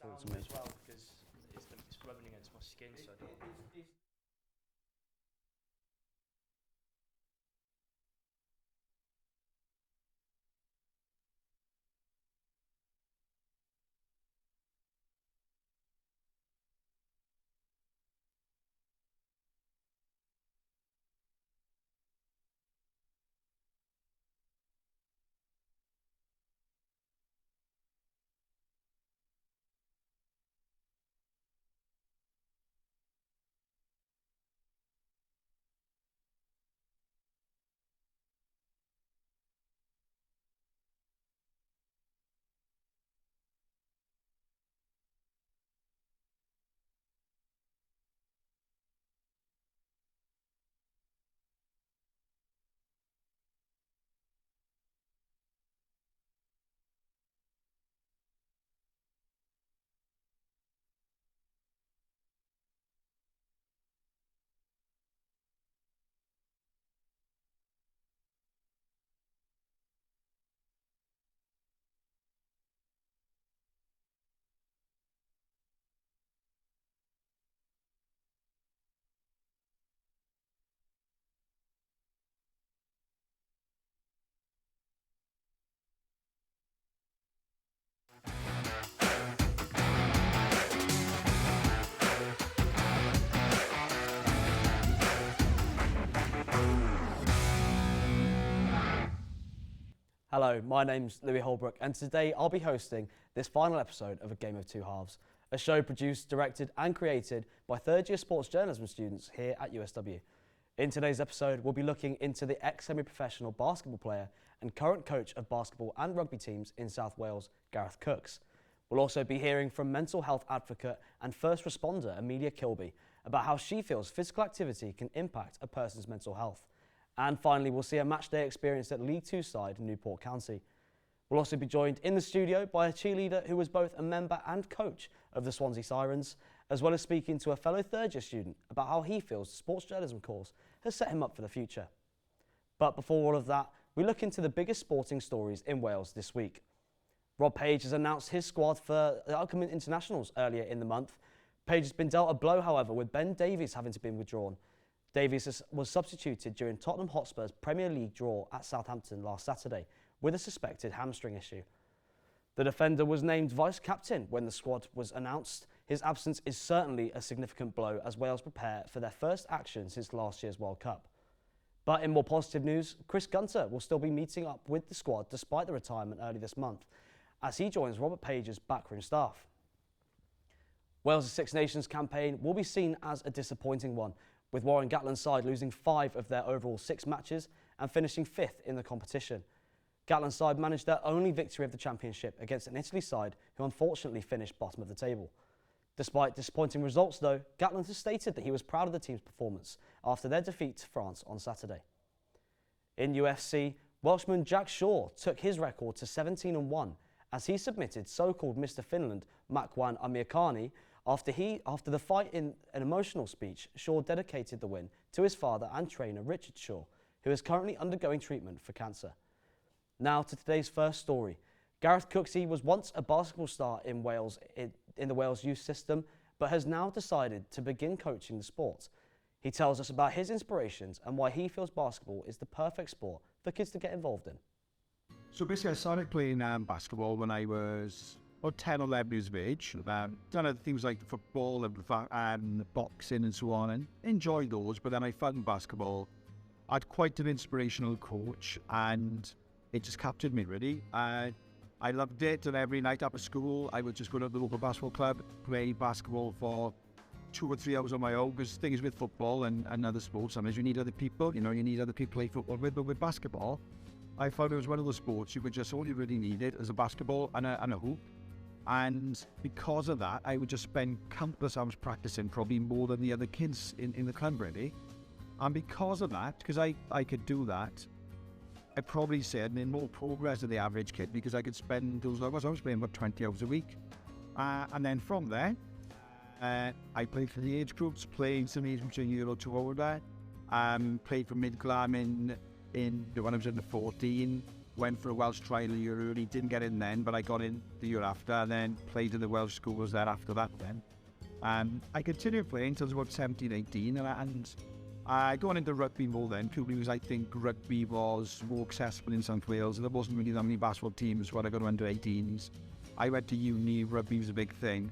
down to me as well because it's rubbing against my skin. So I don't. Hello, my name's Louis Holbrook, and today I'll be hosting this final episode of A Game of Two Halves, a show produced, directed and created by third-year sports journalism students here at USW. In today's episode, we'll be looking into the ex-semi-professional basketball player and current coach of basketball and rugby teams in South Wales, Gareth Cooks. We'll also be hearing from mental health advocate and first responder Amelia Kilby about how she feels physical activity can impact a person's mental health. And finally, we'll see a matchday experience at League Two side Newport County. We'll also be joined in the studio by a cheerleader who was both a member and coach of the Swansea Sirens, as well as speaking to a fellow third-year student about how he feels the sports journalism course has set him up for the future. But before all of that, we look into the biggest sporting stories in Wales this week. Rob Page has announced his squad for the upcoming internationals earlier in the month. Page has been dealt a blow, however, with Ben Davies having to be withdrawn. Davies was substituted during Tottenham Hotspur's Premier League draw at Southampton last Saturday with a suspected hamstring issue. The defender was named vice-captain when the squad was announced. His absence is certainly a significant blow as Wales prepare for their first action since last year's World Cup. But in more positive news, Chris Gunter will still be meeting up with the squad despite the retirement early this month, as he joins Robert Page's backroom staff. Wales' Six Nations campaign will be seen as a disappointing one, with Warren Gatland's side losing 5 of their overall 6 matches and finishing 5th in the competition. Gatland's side managed their only victory of the championship against an Italy side who unfortunately finished bottom of the table. Despite disappointing results though, Gatland has stated that he was proud of the team's performance after their defeat to France on Saturday. In UFC, Welshman Jack Shaw took his record to 17-1 as he submitted so-called Mr. Finland Makwan Amirkhani. After the fight, in an emotional speech, Shaw dedicated the win to his father and trainer Richard Shaw, who is currently undergoing treatment for cancer. Now to today's first story. Gareth Cooks was once a basketball star in Wales in the Wales youth system, but has now decided to begin coaching the sport. He tells us about his inspirations and why he feels basketball is the perfect sport for kids to get involved in. So basically I started playing basketball when I was about 10 or 11 years of age. Done other things like football and boxing and so on, and enjoyed those. But then I found basketball. I had quite an inspirational coach, and it just captured me really. I loved it, and every night after school, I would just go to the local basketball club, play basketball for 2 or 3 hours on my own. Because things with football and other sports, sometimes you need other people. You need other people to play football with. But with basketball, I found it was one of those sports you could just all you really needed is a basketball and a hoop. And because of that, I would just spend countless hours practicing, probably more than the other kids in the club, really. And because of that, because I could do that, I probably say I made more progress than the average kid because I could spend those hours. I was playing about 20 hours a week. And then from there, I played for the age groups, played some age groups a year or two older. Played for mid-glam when I was under 14. went for a Welsh trial a year early, didn't get in then, but I got in the year after, and then played in the Welsh schools there after that then. I continued playing until I was about 17, 18, and I going into rugby more then, purely because I think rugby was more accessible in South Wales, and there wasn't really that many basketball teams when I got to under 18s. I went to uni, rugby was a big thing,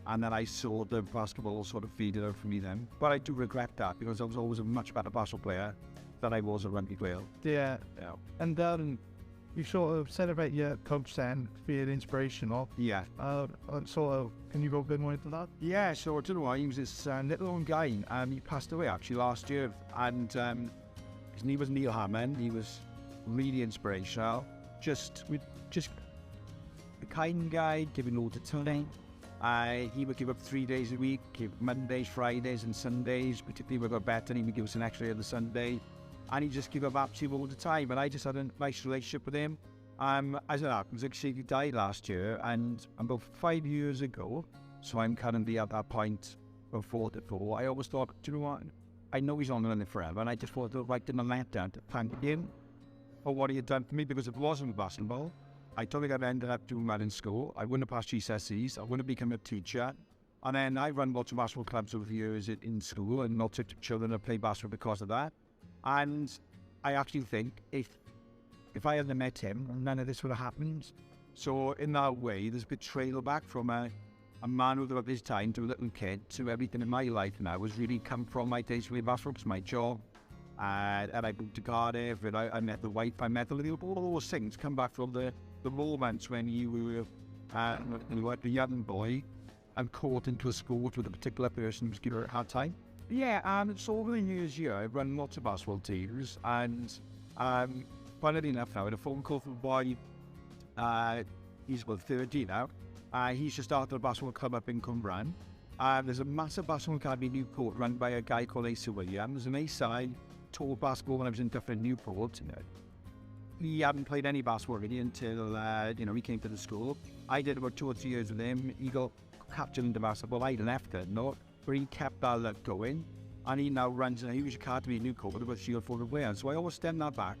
and then I saw the basketball sort of faded out for me then. But I do regret that, because I was always a much better basketball player than I was a rugby player. Yeah. And you sort of celebrate your coach then, being inspirational. Yeah. Sort of, can you go a bit more into that? Yeah, so I don't know why, he was this little old guy, he passed away actually last year, and his name was Neil Hammond. He was really inspirational, just a kind guy, giving loads of time. He would give up 3 days a week, give Mondays, Fridays and Sundays, particularly when we got better, he would give us an extra other Sunday, and he just gave up absolutely all the time, and I just had a nice relationship with him. As it happens, actually he died last year, and about 5 years ago, so I'm currently at that point of 44, I always thought, do you know what, I know he's on the live forever, and I just thought to write him a letter to thank him for what he had done for me, because if it wasn't basketball, I don't think I'd ended up doing well in school. I wouldn't have passed GCSEs, I wouldn't have become a teacher, and then I run lots of basketball clubs over the years in school, and lots of children have played basketball because of that. And I actually think if I hadn't met him, none of this would have happened. So in that way, there's a bit trail back from a man who throughout his time to a little kid to everything in my life now has really come from my days with basketball. It's my job. And I moved to Cardiff, and I met the wife, I met the little, all those things come back from the moments when you were a young boy and caught into a sport with a particular person who's giving her a hard time. Yeah, so over the years, I've run lots of basketball teams, and funnily enough now, I had a phone call from a boy, he's about 30 now, he's just started a basketball club up in Cwmbran. There's a massive basketball academy in Newport run by a guy called Asa Williams, and Asa taught basketball when I was in different Newport. He hadn't played any basketball really until he came to the school. I did about 2 or 3 years with him. He got captured into basketball. I left it, but he kept that luck going, and he now runs a huge academy in Newport with about 3 or 4 players. So I always stem that back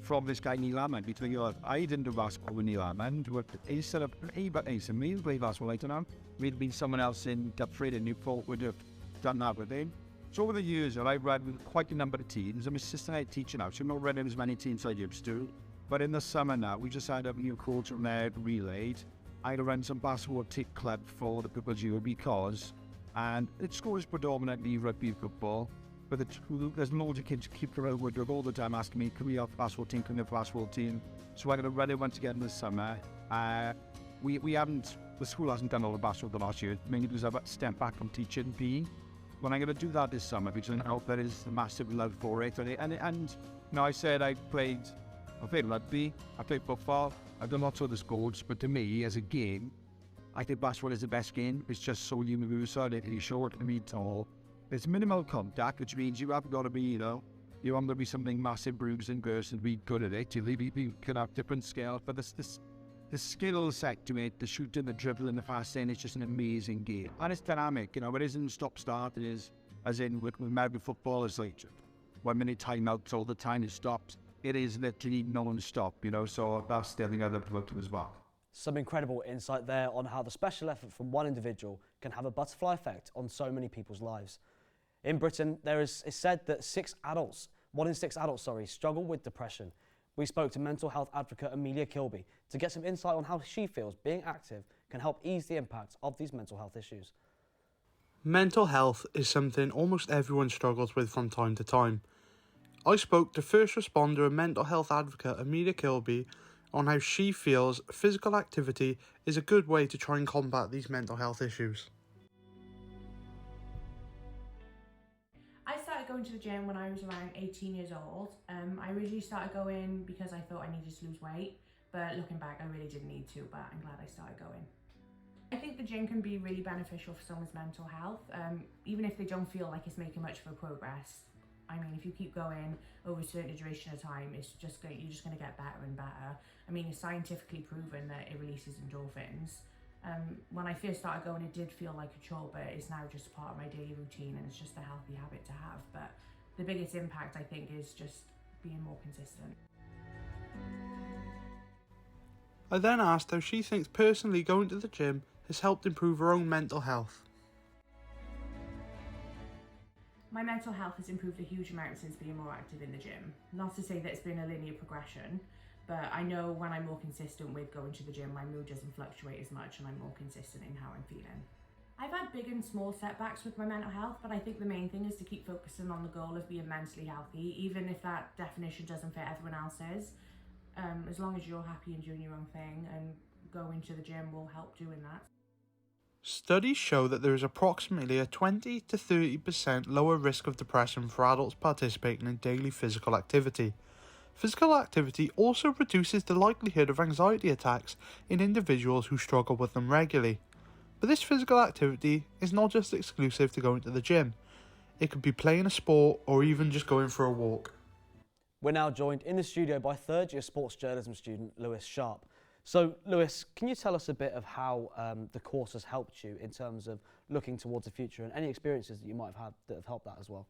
from this guy Neil Hammond. Between I didn't do basketball with Neil Hammond, but instead of me to play basketball later on, maybe been someone else in Dubfrid in Newport would have done that with him. So over the years, I've run quite a number of teams. I'm assistant head teacher now, so I'm not running as many teams as I used to. But in the summer now, we just had a new coach from there relayed. I had to run some basketball club for the People's Euro because, and it scores predominantly rugby and football, but there's loads of kids keep around Woodruff all the time asking me, can we have a basketball team, can we have a basketball team? So I'm going to run it once again this summer. The school hasn't done all the basketball the last year, mainly because I've stepped back from teaching PE. But I'm going to do that this summer because I hope there is a massive love for it. And I said I played rugby, I played football, I've done lots of other sports, but to me, as a game, I think basketball is the best game. It's just so universal, it's short, it's tall. There's minimal contact, which means you haven't got to be, you haven't got to be something massive, bruised and burst and be good at it. You can have different scales, but the skill set to it, the shooting, the dribbling, the passing, it's just an amazing game. And it's dynamic, it isn't stop-start, it is, as in with American football, it's like 1 minute timeouts all the time, it stops. It is literally non-stop, so that's the thing I'd love to work to as well. Some incredible insight there on how the special effort from one individual can have a butterfly effect on so many people's lives. In Britain, it's said that 1 in 6 adults, struggle with depression. We spoke to mental health advocate Amelia Kilby to get some insight on how she feels being active can help ease the impact of these mental health issues. Mental health is something almost everyone struggles with from time to time. I spoke to first responder and mental health advocate Amelia Kilby on how she feels physical activity is a good way to try and combat these mental health issues. I started going to the gym when I was around 18 years old. I originally started going because I thought I needed to lose weight, but looking back, I really didn't need to, but I'm glad I started going. I think the gym can be really beneficial for someone's mental health, even if they don't feel like it's making much of a progress. I mean, if you keep going over a certain duration of time, you're just going to get better and better. I mean, it's scientifically proven that it releases endorphins. When I first started going, it did feel like a chore, but it's now just part of my daily routine and it's just a healthy habit to have. But the biggest impact, I think, is just being more consistent. I then asked how she thinks personally going to the gym has helped improve her own mental health. My mental health has improved a huge amount since being more active in the gym. Not to say that it's been a linear progression, but I know when I'm more consistent with going to the gym, my mood doesn't fluctuate as much and I'm more consistent in how I'm feeling. I've had big and small setbacks with my mental health, but I think the main thing is to keep focusing on the goal of being mentally healthy, even if that definition doesn't fit everyone else's. As long as you're happy and doing your own thing, and going to the gym will help doing that. Studies show that there is approximately a 20 to 30% lower risk of depression for adults participating in daily physical activity. Physical activity also reduces the likelihood of anxiety attacks in individuals who struggle with them regularly. But this physical activity is not just exclusive to going to the gym. It could be playing a sport or even just going for a walk. We're now joined in the studio by third-year sports journalism student Louis Sharp. So, Louis, can you tell us a bit of how the course has helped you in terms of looking towards the future and any experiences that you might have had that have helped that as well?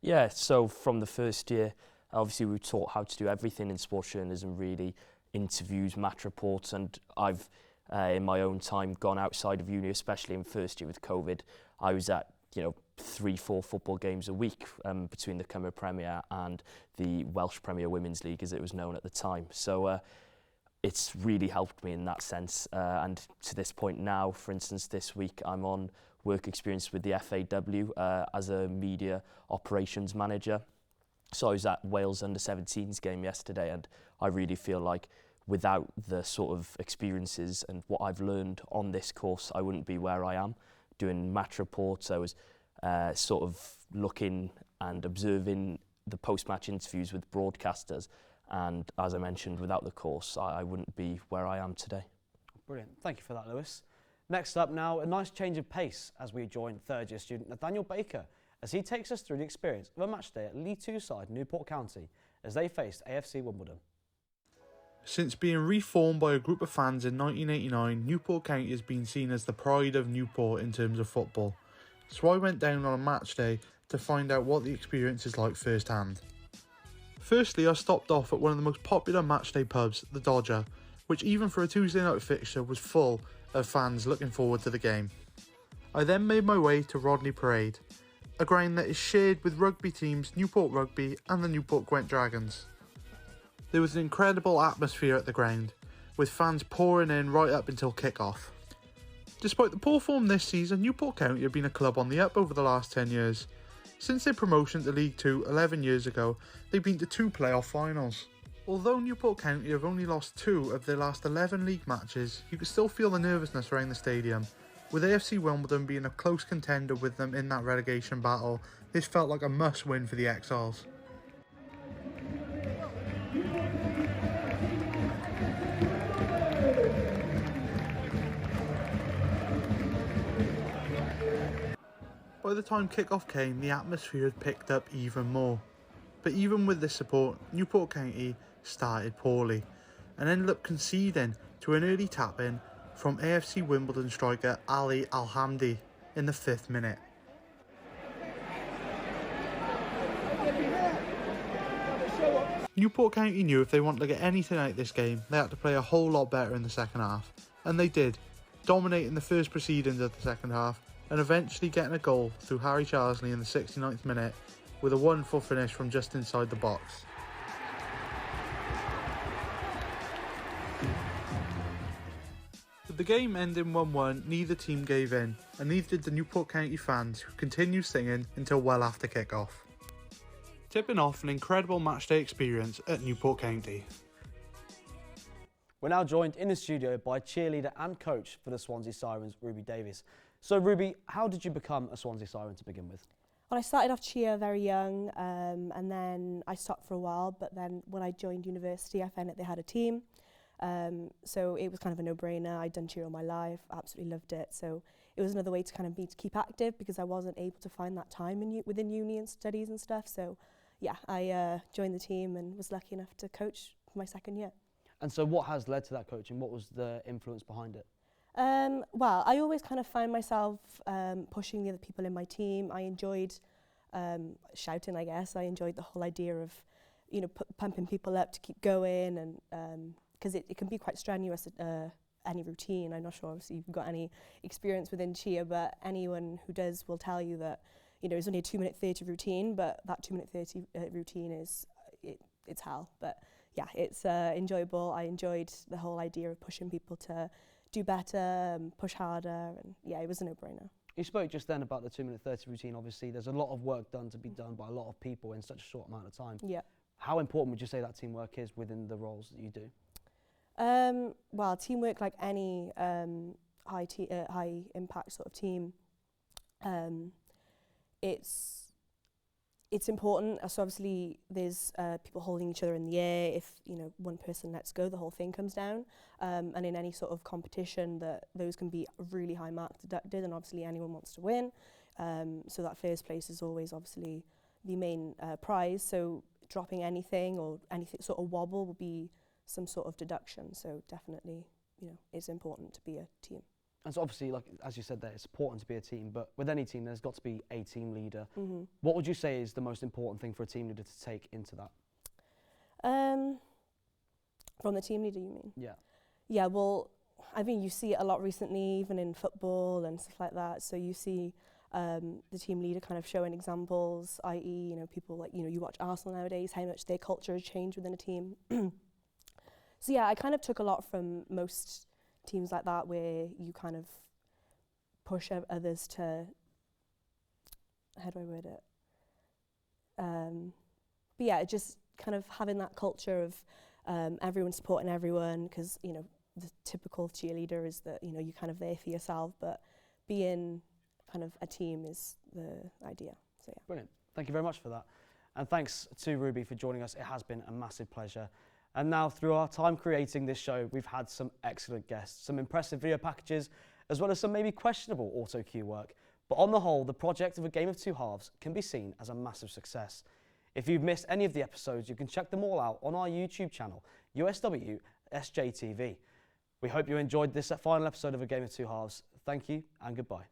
Yeah, so from the first year, obviously we were taught how to do everything in sports journalism, really, interviews, match reports, and I've, in my own time, gone outside of uni, especially in first year with COVID. I was at, 3-4 football games a week between the Cymru Premier and the Welsh Premier Women's League, as it was known at the time. So it's really helped me in that sense. And to this point now, for instance, this week I'm on work experience with the FAW as a media operations manager. So I was at Wales under-17s game yesterday, and I really feel like without the sort of experiences and what I've learned on this course, I wouldn't be where I am. Doing match reports, I was sort of looking and observing the post-match interviews with broadcasters, and as I mentioned, without the course, I wouldn't be where I am today. Brilliant. Thank you for that, Louis. Next up now, a nice change of pace as we join third-year student Nathaniel Baker as he takes us through the experience of a match day at League Two side Newport County as they faced AFC Wimbledon. Since being reformed by a group of fans in 1989, Newport County has been seen as the pride of Newport in terms of football. So I went down on a match day to find out what the experience is like firsthand. Firstly, I stopped off at one of the most popular matchday pubs, the Dodger, which even for a Tuesday night fixture was full of fans looking forward to the game. I then made my way to Rodney Parade, a ground that is shared with rugby teams Newport Rugby and the Newport Gwent Dragons. There was an incredible atmosphere at the ground, with fans pouring in right up until kick-off. Despite the poor form this season, Newport County have been a club on the up over the last 10 years. Since their promotion to League Two 11 years ago, they've been to 2 playoff finals. Although Newport County have only lost 2 of their last 11 league matches, you can still feel the nervousness around the stadium. With AFC Wimbledon being a close contender with them in that relegation battle, this felt like a must-win for the Exiles. By the time kick-off came, the atmosphere had picked up even more. But even with this support, Newport County started poorly and ended up conceding to an early tap-in from AFC Wimbledon striker Ali Alhamdi in the 5th minute. Newport County knew if they wanted to get anything out of this game, they had to play a whole lot better in the second half. And they did, dominating the first proceedings of the second half and eventually getting a goal through Harry Charsley in the 69th minute with a wonderful finish from just inside the box. With the game ending 1-1, neither team gave in, and neither did the Newport County fans, who continued singing until well after kick-off. Tipping off an incredible matchday experience at Newport County. We're now joined in the studio by cheerleader and coach for the Swansea Sirens, Ruby Davies. So Ruby, how did you become a Swansea Siren to begin with? Well, I started off cheer very young, and then I stopped for a while, but then when I joined university, I found that they had a team. So it was kind of a no-brainer. I'd done cheer all my life, absolutely loved it. So it was another way to kind of to keep active because I wasn't able to find that time within uni and studies and stuff. So yeah, I joined the team and was lucky enough to coach for my second year. And so what has led to that coaching? What was the influence behind it? Well, I always kind of found myself pushing the other people in my team. I enjoyed shouting, I guess. I enjoyed the whole idea of, pumping people up to keep going and because it can be quite strenuous, any routine. I'm not sure obviously you've got any experience within cheer, but anyone who does will tell you that, you know, it's only a 2-minute 30 routine, but that 2-minute 30 routine is, it's hell. But yeah, it's enjoyable. I enjoyed the whole idea of pushing people to do better, push harder, and yeah, it was a no-brainer. You spoke just then about the 2-minute 30 routine. Obviously, there's a lot of work to be done by a lot of people in such a short amount of time. Yeah. How important would you say that teamwork is within the roles that you do? Well, teamwork, like any high impact sort of team, it's important. So obviously there's people holding each other in the air. If, you know, one person lets go, the whole thing comes down. And in any sort of competition, those can be really high marks deducted, and obviously anyone wants to win. So that first place is always obviously the main prize. So dropping anything or anything sort of wobble will be some sort of deduction. So definitely, you know, it's important to be a team. And so obviously, like as you said there, it's important to be a team, but with any team, there's got to be a team leader. Mm-hmm. What would you say is the most important thing for a team leader to take into that? From the team leader, you mean? Yeah. Yeah, well, I mean, you see it a lot recently, even in football and stuff like that. So you see the team leader kind of showing examples, i.e., you know, people like, you know, you watch Arsenal nowadays, how much their culture has changed within a team. So yeah, I kind of took a lot from most teams like that, where you kind of push others to, how do I word it? But yeah, just kind of having that culture of everyone supporting everyone, because, you know, the typical cheerleader is that, you know, you're kind of there for yourself, but being kind of a team is the idea. So yeah. Brilliant. Thank you very much for that. And thanks to Ruby for joining us. It has been a massive pleasure. And now, through our time creating this show, we've had some excellent guests, some impressive video packages, as well as some maybe questionable auto cue work. But on the whole, the project of A Game of Two Halves can be seen as a massive success. If you've missed any of the episodes, you can check them all out on our YouTube channel, USW SJTV. We hope you enjoyed this final episode of A Game of Two Halves. Thank you and goodbye.